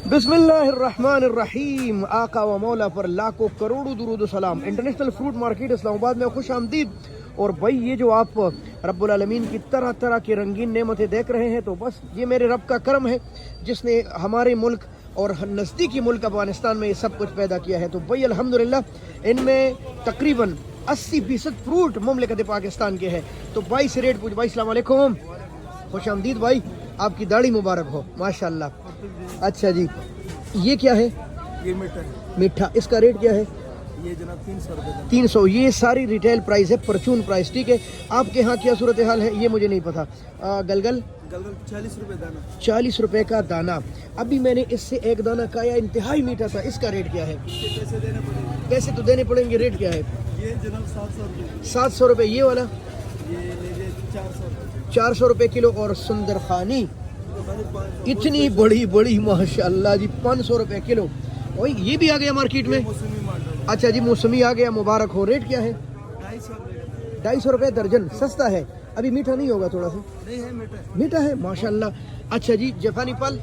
बिस्मिल्लाहिर्रहमानिर्रहीम। आका व मौला पर लाखों करोड़ों दुरूद सलाम। इंटरनेशनल फ्रूट मार्केट इस्लामाबाद में खुश आमदीद। और भाई ये जो आप रब्बुल आलमीन की तरह तरह की रंगीन नेमतें देख रहे हैं, तो बस ये मेरे रब का करम है जिसने हमारे मुल्क और नज़दीकी मुल्क अफगानिस्तान में ये सब कुछ पैदा किया है। तो भाई अल्हम्दुलिल्लाह इनमें तकरीबन 80% फ्रूट मुमलिकत पाकिस्तान के हैं। तो भाई से रेट पूछ। भाई अस्सलाम वालेकुम, खुश आमदीद भाई, आपकी दाढ़ी मुबारक हो माशाल्लाह। अच्छा जी, ये क्या है? ये मीठा है। मीठा, इसका रेट क्या है? ये जनाब 300 रुपये। 300। ये सारी रिटेल प्राइस है, परचून प्राइस, ठीक है। आपके यहाँ क्या सूरत हाल है ये मुझे नहीं पता। गलगल 40 रुपये दाना। 40 रुपए का दाना। अभी मैंने इससे एक दाना खाया, इंतहाई मीठा था। इसका रेट क्या है? पैसे देने पड़ेंगे। पैसे तो देने पड़ेंगे। रेट क्या है? ये जनाब 700 रुपये। 700 रुपये। ये वाला ये 400 रुपये। 400 रुपये किलो। और सुंदर खानी इतनी बड़ी बड़ी माशाल्लाह जी, 500 रुपये किलो। वही ये भी आ गया मार्केट में। अच्छा जी, मौसमी आ गया, मुबारक हो। रेट क्या है? 250 रुपये दर्जन। सस्ता है। अभी मीठा नहीं होगा? थोड़ा सा नहीं है, मीठा है। मीठा है माशाल्लाह। अच्छा जी, जापानी फल?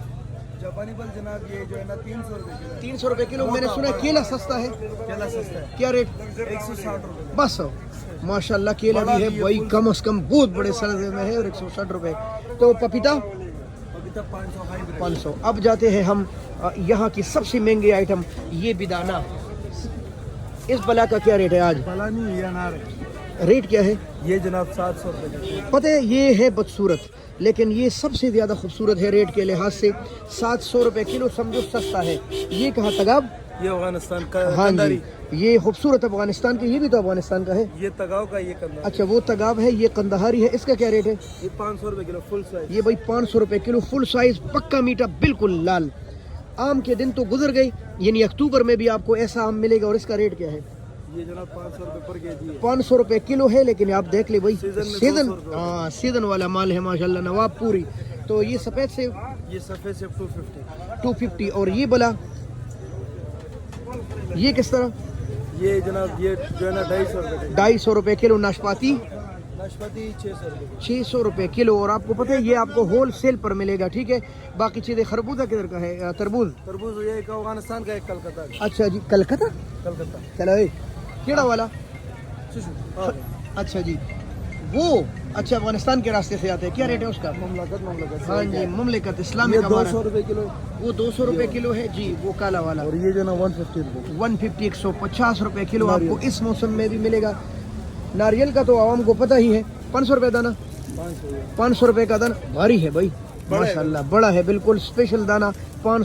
जापानी फल जनाब ये जो है ना 300 रुपये किलो। 300 रुपये किलो। मैंने सुना है केला सस्ता है। केला सस्ता है। क्या रेट? 160 रुपये बस माशाल्लाह, केला भी है भाई, कम से कम बहुत बड़े सड़े में है। और 160 रुपये। तो पपीता 500। अब जाते हैं हम यहाँ की सबसे महंगी आइटम, ये बिदाना। इस बला का क्या रेट है आज? भला नहीं, ये अनार है। रेट क्या है? ये जनाब 700 रुपये। पता है ये है बदसूरत, लेकिन ये सबसे ज्यादा खूबसूरत है रेट के लिहाज से। 700 रुपये किलो, समझो सस्ता है। ये कहाँ? तगाब? ये अफगानिस्तान का। हाँ जी, ये खूबसूरत अफगानिस्तान के। ये भी तो अफगानिस्तान का है। ये तगाव का, ये कंधार। अच्छा, वो तगाब है, ये कंदहारी है। इसका क्या रेट है? ये 500 रुपये किलो फुल साइज। ये भाई 500 रुपये किलो, फुल साइज, पक्का मीठा, बिल्कुल लाल। आम के दिन तो गुजर गए, यानी अक्टूबर में भी आपको ऐसा आम मिलेगा। और इसका रेट क्या है? ये जनाब 500 रुपये पर केजी है। 500 रुपये किलो है। लेकिन आप देख ले भाई, सीजन, 200 हाँ सीजन वाला माल है माशाल्लाह, नवाब पूरी। तो ये सफेद से ये सफेद सेब 250। 250। और ये बला, ये किस तरह? ये जनाब ये जो है ना 250 रुपये। 250 रुपये किलो। नाशपाती नाशपाती 600 रुपये। 600 रुपये किलो। और आपको पता है ये आपको होल सेल पर मिलेगा, ठीक है। बाकी चीजें, खरबूजा किधर का है? तरबूज? तरबूज ये एक अफगानिस्तान का, एक कलकत्ता का। अच्छा जी, कलकत्ता। कलकत्ता चलो केड़ा वाला? हाँ। अच्छा जी, वो अच्छा अफगानिस्तान के रास्ते से आते हैं। क्या रेट है उसका? मुमलकत। हाँ जी, मुमलिकत ये इस्लामिक। 200 रुपये किलो। वो 200 रुपये किलो है जी, वो काला वाला। और ये जो ना 150 रुपये। 150, 150 रुपये किलो आपको इस मौसम में भी मिलेगा। नारियल का तो आवाम को पता ही है। 500 रुपये दाना। 500। 500 रुपये का दाना भारी है भाई माशाल्लाह, बड़ा है बिल्कुल। स्पेशल दाना 500।